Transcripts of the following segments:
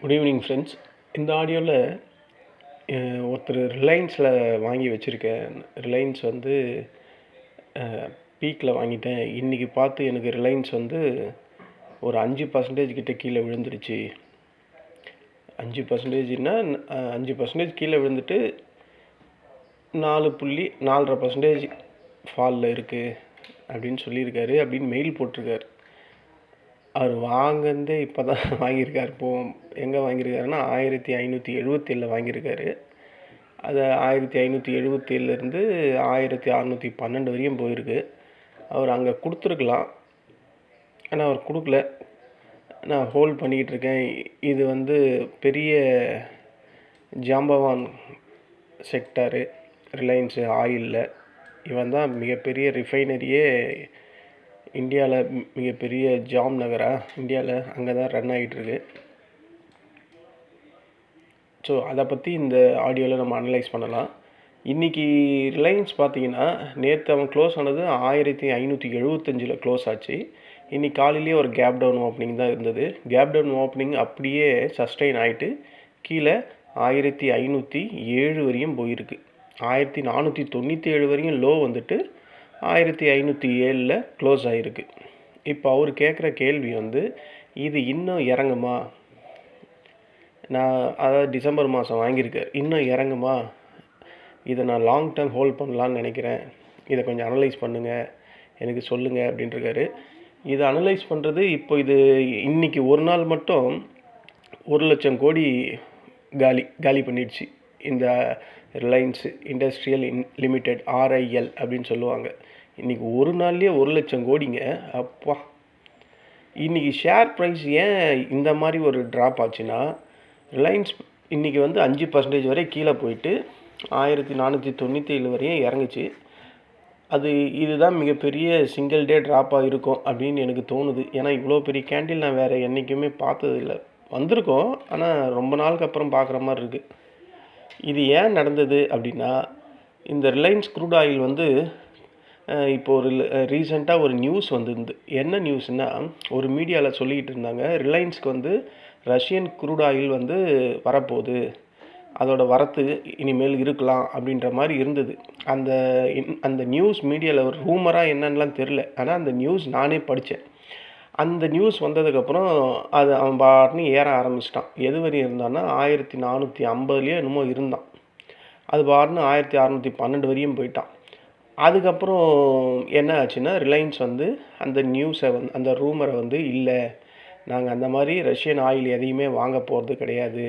Good evening friends. இந்த ஆடியோவில் ஒருத்தர் ரிலையன்ஸில் வாங்கி வச்சுருக்கேன். ரிலையன்ஸ் வந்து பீக்கில் வாங்கிட்டேன். இன்றைக்கி பார்த்து எனக்கு ரிலையன்ஸ் வந்து ஒரு 5% கிட்ட கீழே விழுந்துடுச்சு. 5%னால் 5% கீழே விழுந்துட்டு 4.5% ஃபாலில் இருக்குது அப்படின்னு சொல்லியிருக்காரு. அப்படின்னு மெயில் போட்டிருக்காரு. அவர் வாங்கினதே இப்போ தான் வாங்கியிருக்கார். எங்கே வாங்கியிருக்காருன்னா 1577 வாங்கியிருக்காரு. அது 1577லேருந்து 1612 வரையும் போயிருக்கு. அவர் அங்கே கொடுத்துருக்கலாம், ஆனால் அவர் கொடுக்கல. நான் ஹோல்ட் பண்ணிக்கிட்டு இருக்கேன். இது வந்து பெரிய ஜாம்பவான் செக்டாரு ரிலையன்ஸு ஆயிலில். இவன் தான் மிகப்பெரிய ரிஃபைனரியே இந்தியாவில், மிகப்பெரிய ஜாம் நகரா இந்தியாவில், அங்கே தான் ரன் ஆகிட்டுருக்கு. ஸோ அதை பற்றி இந்த ஆடியோவில் நம்ம அனலைஸ் பண்ணலாம். இன்றைக்கி ரிலையன்ஸ் பார்த்திங்கன்னா, நேற்று அவன் க்ளோஸ் ஆனது 1575 க்ளோஸ் ஆச்சு. இன்றைக்கி காலையிலேயே ஒரு கேப் டவுன் ஓப்பனிங் தான் இருந்தது. கேப் டவுன் ஓப்பனிங் அப்படியே சஸ்டெயின் ஆகிட்டு கீழே 1507 வரையும் போயிருக்கு. 1497 வரையும் லோ வந்துட்டு 1507 க்ளோஸ் ஆகிருக்கு. இப்போ அவர் கேட்குற கேள்வி வந்து, இது இன்னும் இறங்குமா? அதாவது டிசம்பர் மாதம் வாங்கியிருக்கேன், இன்னும் இறங்குமா? இதை நான் லாங் டேர்ம் ஹோல்ட் பண்ணலான்னு நினைக்கிறேன், இதை கொஞ்சம் அனலைஸ் பண்ணுங்கள், எனக்கு சொல்லுங்கள் அப்படின்ட்டுருக்காரு. இதை அனலைஸ் பண்ணுறது, இப்போ இது இன்றைக்கி ஒரு நாள் மட்டும் 1,00,000 கோடி காலி பண்ணிடுச்சு. இந்த ரிலையன்ஸு இண்டஸ்ட்ரியல் லிமிடெட், RIL அப்படின்னு சொல்லுவாங்க. இன்றைக்கி ஒரு நாள்லேயே 1,00,000 கோடிங்க. அப்பா! இன்றைக்கி ஷேர் ப்ரைஸ் ஏன் இந்த மாதிரி ஒரு ட்ராப் ஆச்சுன்னா, ரிலையன்ஸ் இன்றைக்கி வந்து 5% வரை கீழே போயிட்டு 1497 வரையும் இறங்குச்சு. இதுதான் மிகப்பெரிய சிங்கிள் டே ட்ராப்பாக இருக்கும் அப்படின்னு எனக்கு தோணுது. ஏன்னா இவ்வளோ பெரிய கேண்டில் நான் வேறு என்றைக்குமே பார்த்ததில்லை. வந்திருக்கோம், ஆனால் ரொம்ப நாளுக்கு அப்புறம் பார்க்குற மாதிரி இருக்குது. இது ஏன் நடந்தது அப்படின்னா, இந்த ரிலையன்ஸ் க்ரூட் ஆயில் வந்து இப்போது ஒரு ரீசெண்டாக ஒரு நியூஸ் வந்திருந்து. என்ன நியூஸ்னால், ஒரு மீடியாவில் சொல்லிக்கிட்டு இருந்தாங்க, ரிலையன்ஸ்க்கு வந்து ரஷ்யன் க்ரூட் ஆயில் வந்து வரப்போகுது, அதோட வரத்து இனிமேல் இருக்கலாம் அப்படின்ற மாதிரி இருந்தது. அந்த நியூஸ் மீடியாவில் ஒரு ரூமராக என்னன்னெலாம் தெரில, ஆனால் அந்த நியூஸ் நானே படித்தேன். அந்த நியூஸ் வந்ததுக்கப்புறம் அது அவன் பாட்டுன்னு ஏற ஆரம்பிச்சிட்டான். எது வரையும் இருந்தான்னா 1450 என்னமோ இருந்தான். அது பாட்டுன்னு 1612 வரையும் போயிட்டான். அதுக்கப்புறம் என்ன ஆச்சுன்னா, ரிலையன்ஸ் வந்து அந்த நியூஸை அந்த ரூமரை வந்து, இல்லை நாங்கள் அந்த மாதிரி ரஷ்யன் ஆயில் எதையுமே வாங்க போகிறது கிடையாது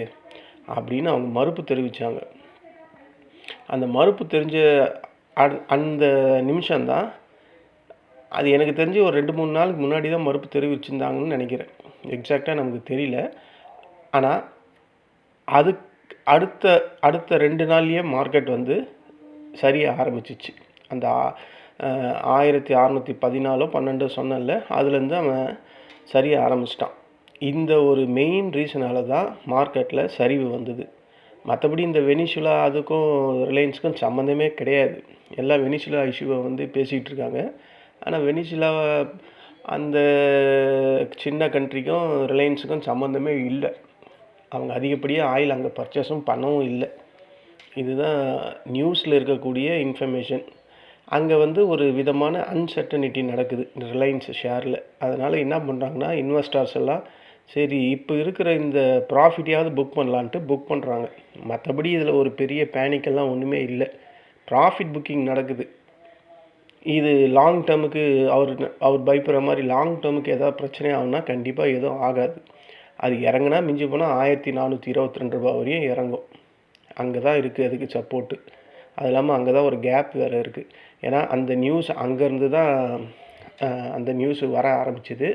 அப்படின்னு அவங்க மறுப்பு தெரிவித்தாங்க. அந்த மறுப்பு தெரிஞ்ச அந்த நிமிஷம்தான், அது எனக்கு தெரிஞ்சு ஒரு 2-3 நாளுக்கு முன்னாடி தான் மறுப்பு தெரிவிச்சிருந்தாங்கன்னு நினைக்கிறேன். எக்ஸாக்டாக நமக்கு தெரியல. ஆனால் அடுத்த 2 நாள்லேயே மார்க்கெட் வந்து சரிய ஆரம்பிச்சிச்சு. அந்த 1614-12 சொன்னல, அதுலேருந்து அவன் சரிய ஆரம்பிச்சிட்டான். இந்த ஒரு மெயின் ரீசனால தான் மார்க்கெட்டில் சரிவு வந்தது. மற்றபடி இந்த வெனிசுலா அதுக்கும் ரிலையன்ஸுக்கும் சம்மந்தமே கிடையாது. எல்லாம் வெனிசுலா இஷ்யூவை வந்து பேசிகிட்டு இருக்காங்க. ஆனால் வெனிசுலா அந்த சின்ன கண்ட்ரிக்கும் ரிலையன்ஸுக்கும் சம்மந்தமே இல்லை. அவங்க அதிகப்படியாக ஆயில் அங்கே பர்ச்சேஸும் பண்ணவும் இல்லை. இதுதான் நியூஸில் இருக்கக்கூடிய இன்ஃபர்மேஷன். அங்கே வந்து ஒரு விதமான அன்சர்டனிட்டி நடக்குது ரிலையன்ஸ் ஷேரில். அதனால் என்ன பண்ணுறாங்கன்னா, இன்வெஸ்டர்ஸ் எல்லாம் சரி இப்போ இருக்கிற இந்த ப்ராஃபிட்டையாவது புக் பண்ணலான்ட்டு புக் பண்ணுறாங்க. மற்றபடி இதில் ஒரு பெரிய பேனிக்கெல்லாம் ஒன்றுமே இல்லை. ப்ராஃபிட் புக்கிங் நடக்குது. இது லாங் டேர்முக்கு அவர் பயப்படுற மாதிரி லாங் டேர்முக்கு எதாவது பிரச்சனை ஆகுனா கண்டிப்பாக எதுவும் ஆகாது. அது இறங்குனா மிஞ்சி போனால் 1422 ரூபா வரையும் இறங்கும். அங்கே தான் இருக்குது அதுக்கு சப்போர்ட்டு. அது இல்லாமல் அங்கே தான் ஒரு கேப் வேறு இருக்குது. ஏன்னா அந்த நியூஸ் அங்கேருந்து தான் அந்த நியூஸ் வர ஆரம்பிச்சிது.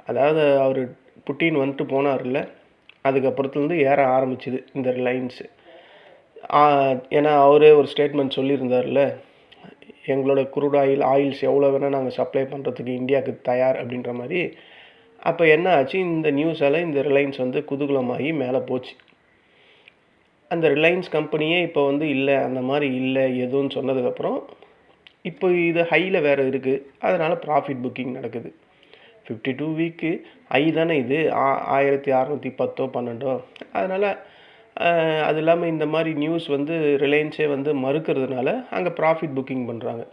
அதாவது அவர் புட்டின் வந்துட்டு போனார்ல, அதுக்கப்புறத்துலேருந்து ஏற ஆரம்பிச்சிது இந்த ரிலையன்ஸு. ஏன்னா அவரே ஒரு ஸ்டேட்மெண்ட் சொல்லியிருந்தார்ல, எங்களோட க்ரூட் ஆயில்ஸ் எவ்வளோ வேணால் நாங்கள் சப்ளை பண்ணுறதுக்கு இந்தியாவுக்கு தயார் அப்படின்ற மாதிரி. அப்போ என்ன ஆச்சு, இந்த நியூஸால் இந்த ரிலையன்ஸ் வந்து குதூகலமாகி மேலே போச்சு. அந்த ரிலையன்ஸ் கம்பெனியே இப்போ வந்து இல்லை, அந்த மாதிரி இல்லை எதுவும் சொன்னதுக்கப்புறம் இப்போ இது ஹையில் வேறு இருக்குது. அதனால் ப்ராஃபிட் புக்கிங் நடக்குது. 52 வீக்கு ஐ தானே இது 1610 12. அதனால் அது இல்லாமல் இந்த மாதிரி நியூஸ் வந்து ரிலையன்ஸே வந்து மறுக்கிறதுனால அங்கே ப்ராஃபிட் புக்கிங் பண்ணுறாங்க.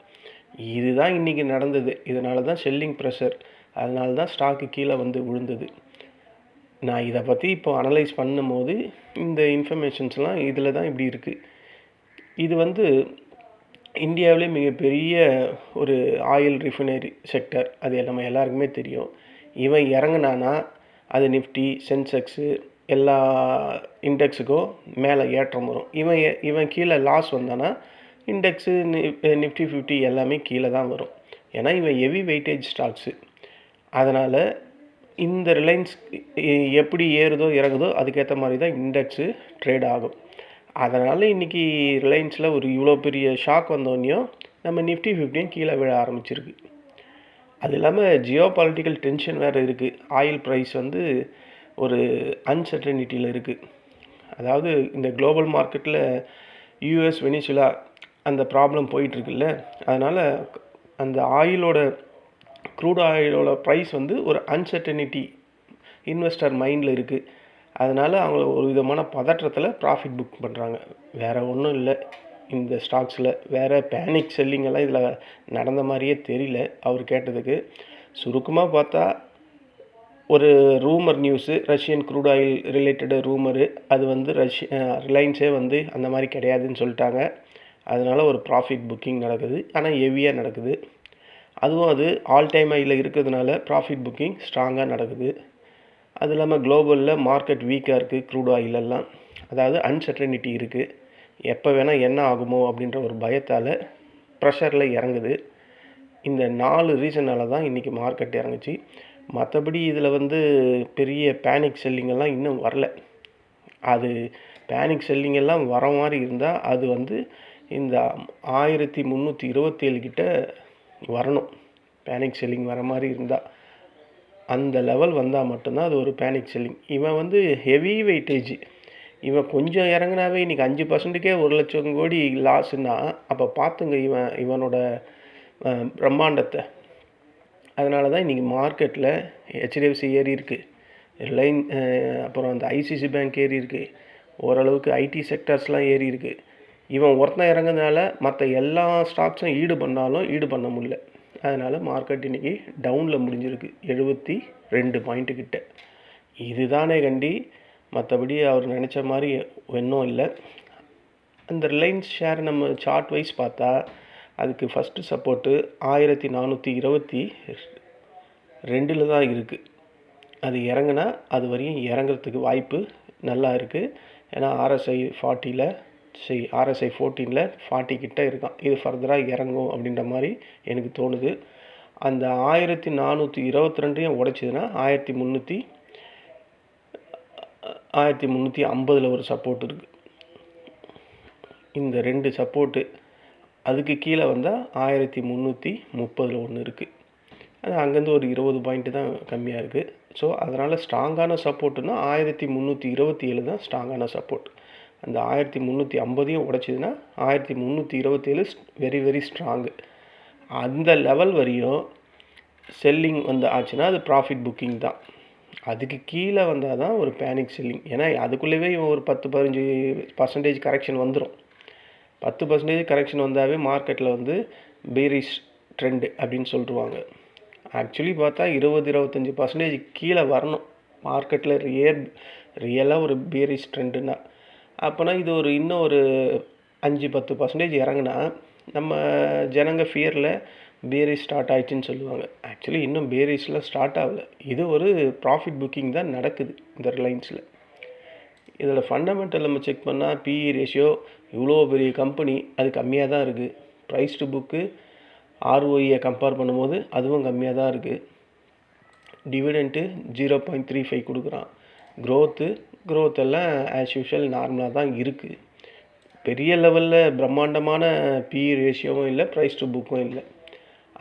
இதுதான் இன்றைக்கி நடந்தது. இதனால தான் செல்லிங் ப்ரெஷர், அதனால தான் ஸ்டாக்கு கீழே வந்து விழுந்தது. நான் இதை பற்றி இப்போ அனலைஸ் பண்ணும்போது இந்த இன்ஃபர்மேஷன்ஸ்லாம் இதில் தான் இப்படி இருக்குது. இது வந்து இந்தியாவிலே மிகப்பெரிய ஒரு ஆயில் ரிஃபைனரி செக்டர், அது நம்ம எல்லாருக்குமே தெரியும். இவன் இறங்குனானா அது நிஃப்டி, சென்செக்ஸு எல்லா இண்டெக்ஸுக்கும் மேலே ஏற்றம் வரும். இவன் கீழே லாஸ் வந்தானா இண்டெக்ஸு, நிஃப்டி 50 எல்லாமே கீழே தான் வரும். ஏன்னா இவன் ஹெவி வெயிட்டேஜ் ஸ்டாக்ஸு. அதனால் இந்த ரிலையன்ஸ் எப்படி ஏறுதோ இறங்குதோ அதுக்கேற்ற மாதிரி தான் இண்டெக்ஸு ட்ரேட் ஆகும். அதனால் இன்றைக்கி ரிலையன்ஸில் ஒரு இவ்வளோ பெரிய ஷாக் வந்தோடனையும் நம்ம நிஃப்டி 50 கீழே விழ ஆரம்பிச்சிருக்கு. அது இல்லாமல் ஜியோ பாலிட்டிக்கல் டென்ஷன் வேறு இருக்குது. ஆயில் ப்ரைஸ் வந்து ஒரு அன்சர்டனிட்டியில் இருக்குது. அதாவது இந்த குளோபல் மார்க்கெட்டில் யூஎஸ், வெனிசுலா அந்த ப்ராப்ளம் போயிட்டுருக்குல்ல, அதனால் அந்த க்ரூட் ஆயிலோட ப்ரைஸ் வந்து ஒரு அன்சர்டனிட்டி இன்வெஸ்டர் மைண்டில் இருக்குது. அதனால் அவங்க ஒரு விதமான பதற்றத்தில் ப்ராஃபிட் புக் பண்ணுறாங்க. வேறு ஒன்றும் இல்லை இந்த ஸ்டாக்ஸில். வேறு பேனிக் செல்லிங்கெல்லாம் இதில் நடந்த மாதிரியே தெரியல அவர் கேட்டதுக்கு. சுருக்கமாக பார்த்தா ஒரு rumour news, Russian crude oil related rumour, அது வந்து ரிலையன்ஸே வந்து அந்த மாதிரி கிடையாதுன்னு சொல்லிட்டாங்க. அதனால் ஒரு ப்ராஃபிட் புக்கிங் நடக்குது, ஆனால் ஹெவியாக நடக்குது. அதுவும் அது ஆல் டைம் ஹையில் இருக்கிறதுனால ப்ராஃபிட் புக்கிங் ஸ்ட்ராங்காக நடக்குது. அது இல்லாமல் குளோபலில் மார்க்கெட் வீக்காக இருக்குது. க்ரூட் ஆயிலெல்லாம் அதாவது அன்சர்டனிட்டி இருக்குது. எப்போ வேணால் என்ன ஆகுமோ அப்படின்ற ஒரு பயத்தால் ப்ரெஷரில் இறங்குது. இந்த 4 ரீசனால தான் இன்றைக்கி மார்க்கெட் இறங்குச்சு. மற்றபடி இதில் வந்து பெரிய பேனிக் செல்லிங்கெல்லாம் இன்னும் வரல. அது பேனிக் செல்லிங்கெல்லாம் வர மாதிரி இருந்தால் அது வந்து இந்த 1327 கிட்ட வரணும். பேனிக் செல்லிங் வர மாதிரி இருந்தால் அந்த லெவல் வந்தால் மட்டும்தான் அது ஒரு பேனிக் செல்லிங். இவன் வந்து ஹெவி வெயிட்டேஜ். இவன் கொஞ்சம் இறங்குனாவே இன்றைக்கி 5%க்கே 1,00,000 கோடி லாஸுன்னா அப்போ பார்த்துங்க இவனோட பிரம்மாண்டத்தை. அதனால தான் இன்றைக்கி மார்க்கெட்டில் ஹெச்டிஎஃப்சி ஏறி இருக்குது, அப்புறம் அந்த ஐசிசி பேங்க் ஏறி இருக்குது, ஓரளவுக்கு ஐடி செக்டர்ஸ்லாம் ஏறி இருக்குது. இவன் ஒருத்தன் இறங்குறதுனால மற்ற எல்லா ஸ்டாக்ஸும் ஈடு பண்ண முடியல. அதனால் மார்க்கெட் இன்றைக்கி டவுனில் முடிஞ்சிருக்கு 72 பாயிண்ட்டு கிட்ட. இதுதானே கண்டி, மற்றபடி அவர் நினச்ச மாதிரி ஒன்றும் இல்லை. அந்த ரிலையன்ஸ் ஷேர் நம்ம சார்ட் வைஸ் பார்த்தா அதுக்கு ஃபஸ்ட்டு சப்போர்ட்டு 1422 தான் இருக்குது. அது இறங்குனா அது வரையும் இறங்குறதுக்கு வாய்ப்பு நல்லா இருக்குது. ஏன்னா RSI 14ல் 40 கிட்ட இருக்கான். இது ஃபர்தராக இறங்கும் அப்படின்ற மாதிரி எனக்கு தோணுது. அந்த 1422 உடைச்சிதுன்னா 1350 ஒரு சப்போர்ட் இருக்குது. இந்த 2 சப்போர்ட்டு. அதுக்கு கீழே வந்தால் 1330 ஒன்று இருக்குது. அது அங்கேருந்து ஒரு 20 பாயிண்ட்டு தான் கம்மியாக இருக்குது. ஸோ அதனால் ஸ்ட்ராங்கான சப்போர்ட்டுன்னா 1327 தான் ஸ்ட்ராங்கான சப்போர்ட். அந்த 1350 உடைச்சிதுன்னா 1327 வெரி வெரி ஸ்ட்ராங்கு. அந்த லெவல் வரையும் செல்லிங் வந்து ஆச்சுன்னா அது ப்ராஃபிட் புக்கிங் தான். அதுக்கு கீழே வந்தால் தான் ஒரு பேனிக் செல்லிங். ஏன்னா அதுக்குள்ளேயே ஒரு 10-15% கரெக்ஷன் வந்துடும். 10% கரெக்ஷன் வந்தாவே மார்க்கெட்டில் வந்து பீரிஷ் ட்ரெண்டு அப்படின்னு சொல்லிடுவாங்க. ஆக்சுவலி பார்த்தா 20-25% கீழே வரணும் மார்க்கெட்டில் ரியலாக ஒரு பீரிஷ் ட்ரெண்டுன்னா. அப்போனா இது இன்னும் ஒரு 5-10% இறங்குனா நம்ம ஜனங்க ஃபியரில் பீரிஷ் ஸ்டார்ட் ஆகிடுச்சின்னு சொல்லுவாங்க. ஆக்சுவலி இன்னும் பீரிஷில் ஸ்டார்ட் ஆகலை. இது ஒரு ப்ராஃபிட் புக்கிங் தான் நடக்குது இந்த ரிலையன்ஸில். இதில் ஃபண்டமெண்டல் நம்ம செக் பண்ணால் PE ரேஷியோ இவ்வளோ பெரிய கம்பெனி அது கம்மியாக தான் இருக்குது. Price to book ROE compare பண்ணும்போது அதுவும் கம்மியாக தான் இருக்குது. டிவிடெண்ட்டு 0.35 கொடுக்குறான். க்ரோத் எல்லாம் ஆஸ் யூஷுவல் நார்மலாக தான் இருக்குது. பெரிய லெவலில் பிரம்மாண்டமான PE ரேஷியோவும் இல்லை, ப்ரைஸ் டு புக்கும் இல்லை.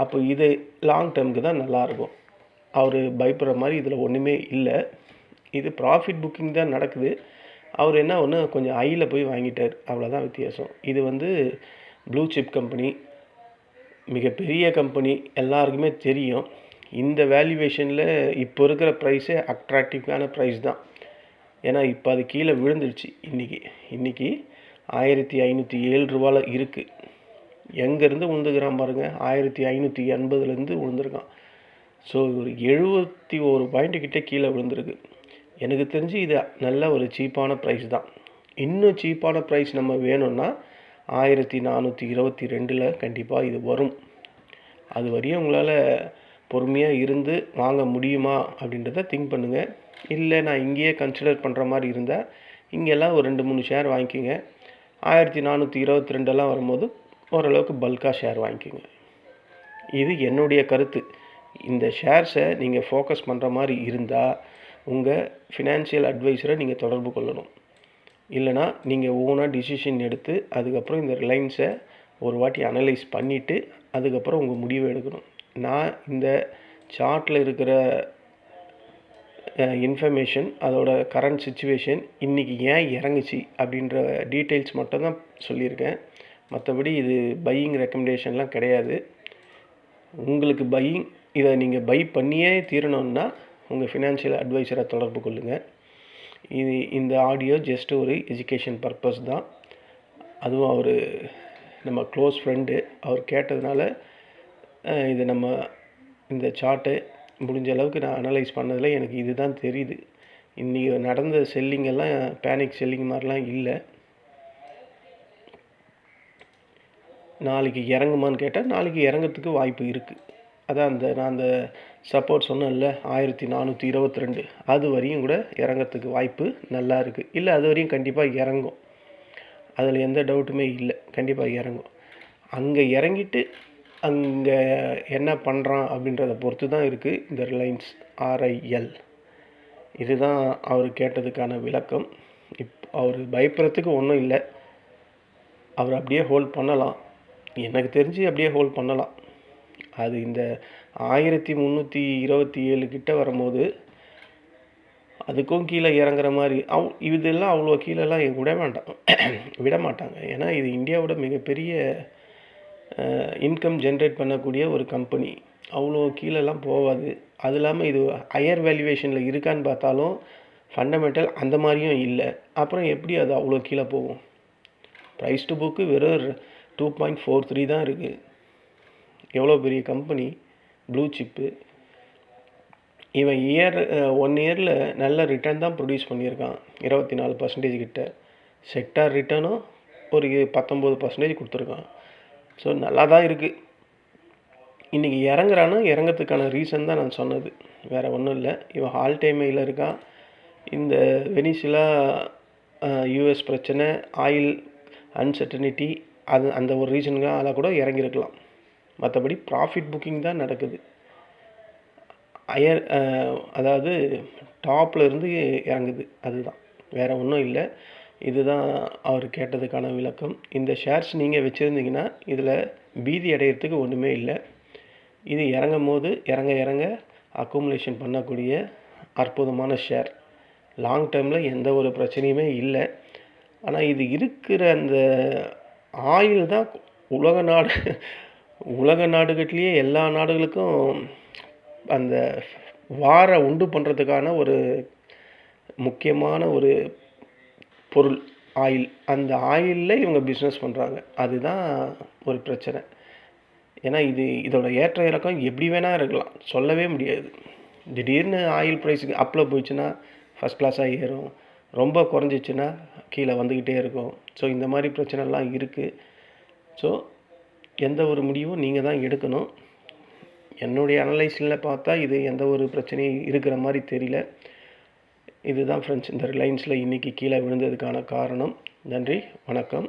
அப்போ இது லாங் டேர்முக்கு தான் நல்லாயிருக்கும். அவர் பயப்படுற மாதிரி இதில் ஒன்றுமே இல்லை. இது ப்ராஃபிட் புக்கிங் தான் நடக்குது. அவர் என்ன ஒன்று கொஞ்சம் ஹையில் போய் வாங்கிட்டார், அவ்வளோதான் வித்தியாசம். இது வந்து ப்ளூ சிப் கம்பெனி, மிகப்பெரிய கம்பெனி, எல்லாருக்குமே தெரியும். இந்த வேல்யூவேஷனில் இப்போ இருக்கிற ப்ரைஸே அட்ராக்டிவான ப்ரைஸ் தான். ஏன்னா இப்போ அது கீழே விழுந்துருச்சு. இன்றைக்கி 1507 இருக்குது. எங்கேருந்து விழுந்துக்கிறான் பாருங்கள், 1580 விழுந்திருக்கான். ஸோ ஒரு 71 பாயிண்ட்டுக்கிட்ட கீழே விழுந்திருக்கு. எனக்கு தெரிஞ்சு இது நல்ல ஒரு சீப்பான ப்ரைஸ் தான். இன்னும் சீப்பான ப்ரைஸ் நம்ம வேணும்னா 1422 கண்டிப்பாக இது வரும். அது வரையும் உங்களால் பொறுமையாக இருந்து வாங்க முடியுமா அப்படின்றத திங்க் பண்ணுங்கள். இல்லை நான் இங்கேயே கன்சிடர் பண்ணுற மாதிரி இருந்தால் இங்கெல்லாம் ஒரு 2-3 ஷேர் வாங்கிக்கோங்க. 1422 வரும்போது ஓரளவுக்கு பல்காக ஷேர் வாங்கிக்கோங்க. இது என்னுடைய கருத்து. இந்த ஷேர்ஸை நீங்கள் ஃபோக்கஸ் பண்ணுற மாதிரி இருந்தால் உங்கள் ஃபினான்ஷியல் அட்வைஸரை நீங்கள் தொடர்பு கொள்ளணும். இல்லைனா நீங்கள் ஓனாக டிசிஷன் எடுத்து அதுக்கப்புறம் இந்த ரிலையன்ஸை ஒரு வாட்டி அனலைஸ் பண்ணிவிட்டு அதுக்கப்புறம் உங்கள் முடிவை எடுக்கணும். நான் இந்த சார்ட்டில் இருக்கிற இன்ஃபர்மேஷன், அதோட கரண்ட் சுச்சுவேஷன், இன்றைக்கி ஏன் இறங்குச்சு அப்படின்ற டீட்டெயில்ஸ் மட்டும்தான் சொல்லியிருக்கேன். மற்றபடி இது பையிங் ரெக்கமெண்டேஷன்லாம் கிடையாது. உங்களுக்கு பையிங் இதை நீங்கள் பை பண்ணியே தீரணும்னா உங்கள் ஃபினான்ஷியல் அட்வைஸரை தொடர்பு கொள்ளுங்கள். இந்த ஆடியோ ஜஸ்ட் ஒரு எஜுகேஷன் பர்பஸ் தான். அதுவும் அவர் நம்ம க்ளோஸ் ஃப்ரெண்டு, அவர் கேட்டதுனால இது நம்ம இந்த சார்ட்டை முடிஞ்ச அளவுக்கு நான் அனலைஸ் பண்ணதில் எனக்கு இது தான் தெரியுது. இன்றைக்கி நடந்த செல்லிங்கெல்லாம் பேனிக் செல்லிங் மாதிரிலாம் இல்லை. நாளைக்கு இறங்குமான்னு கேட்டால் நாளைக்கு இறங்கிறதுக்கு வாய்ப்பு இருக்குது. அதான் நான் அந்த சப்போர்ட் சொன்னேன்ல 1422, அது வரையும் கூட இறங்கிறதுக்கு வாய்ப்பு நல்லா இருக்குது. இல்லை அது வரையும் கண்டிப்பாக இறங்கும், அதில் எந்த டவுட்டுமே இல்லை. கண்டிப்பாக இறங்கும். அங்கே இறங்கிட்டு அங்கே என்ன பண்ணுறான் அப்படின்றத பொறுத்து தான் இருக்குது இந்த ரிலையன்ஸ் RIL. இதுதான் அவர் கேட்டதுக்கான விளக்கம். அவர் பயப்படுறதுக்கு ஒன்றும் இல்லை. அவர் அப்படியே ஹோல்ட் பண்ணலாம், எனக்கு தெரிஞ்சு அப்படியே ஹோல்ட் பண்ணலாம். அது இந்த 1327 கிட்ட வரும்போது அதுக்கும் கீழே இறங்குற மாதிரி இதெல்லாம் அவ்வளோ கீழெல்லாம் விட மாட்டாங்க. ஏன்னா இது இந்தியாவோட மிகப்பெரிய இன்கம் ஜென்ரேட் பண்ணக்கூடிய ஒரு கம்பெனி. அவ்வளோ கீழெல்லாம் போகாது. அது இல்லாமல் இது ஹையர் வேல்யூவேஷனில் இருக்கான்னு பார்த்தாலும் ஃபண்டமெண்டல் அந்த மாதிரியும் இல்லை. அப்புறம் எப்படி அது அவ்வளோ கீழே போகும்? ப்ரைஸ் டு புக்கு வெறும் 2.43 தான் இருக்குது. எவ்வளோ பெரிய கம்பெனி, ப்ளூ சிப்பு. இவன் 1 இயரில் நல்ல ரிட்டர்ன் தான் ப்ரொடியூஸ் பண்ணியிருக்கான், 24% கிட்ட. செக்டார் ரிட்டர்னும் ஒரு 19% கொடுத்துருக்கான். ஸோ நல்லா தான் இருக்குது. இன்றைக்கி இறங்குறான்னா இறங்கிறதுக்கான ரீசன் தான் நான் சொன்னது, வேறு ஒன்றும் இல்லை. இவன் ஆல் டைம் ஹையில் இருக்கான். இந்த வெனிசுலா US பிரச்சனை, ஆயில் அன்சர்டனிட்டி, அந்த ஒரு ரீசனுக்காக அதில் கூட இறங்கியிருக்கலாம். மற்றபடி ப்ராஃபிட் புக்கிங் தான் நடக்குது. அதாவது டாப்பில் இருந்து இறங்குது, அதுதான், வேறு ஒன்றும் இல்லை. இதுதான் அவர் கேட்டதுக்கான விளக்கம். இந்த ஷேர்ஸ் நீங்கள் வச்சுருந்தீங்கன்னா இதில் பீதி அடையிறதுக்கு ஒன்றுமே இல்லை. இது இறங்கும் போது இறங்க அக்குமுலேஷன் பண்ணக்கூடிய அற்புதமான ஷேர். லாங் டேர்மில் எந்த ஒரு பிரச்சனையுமே இல்லை. ஆனால் இது இருக்கிற அந்த ஆயில் தான் உலக நாடுகள்லேயே எல்லா நாடுகளுக்கும் அந்த வாரை உண்டு பண்ணுறதுக்கான ஒரு முக்கியமான ஒரு பொருள் ஆயில். அந்த ஆயிலில் இவங்க பிஸ்னஸ் பண்ணுறாங்க. அதுதான் ஒரு பிரச்சனை. ஏன்னா இதோட ஏற்ற இறக்கம் எப்படி வேணால் இருக்கலாம், சொல்லவே முடியாது. திடீர்னு ஆயில் ப்ரைஸுக்கு அப்பில் போயிடுச்சுன்னா ஃபஸ்ட் கிளாஸாக ஏறும், ரொம்ப குறைஞ்சிச்சின்னா கீழே வந்துக்கிட்டே இருக்கும். ஸோ இந்த மாதிரி பிரச்சனைலாம் இருக்குது. ஸோ எந்த ஒரு முடிவும் நீங்கள் தான் எடுக்கணும். என்னுடைய அனலைஸில் பார்த்தா இது எந்த ஒரு பிரச்சனையும் இருக்கிற மாதிரி தெரியல. இதுதான் ஃப்ரெண்ட்ஸ் இந்த ரிலையன்ஸில் இன்றைக்கி கீழே விழுந்ததுக்கான காரணம். நன்றி, வணக்கம்.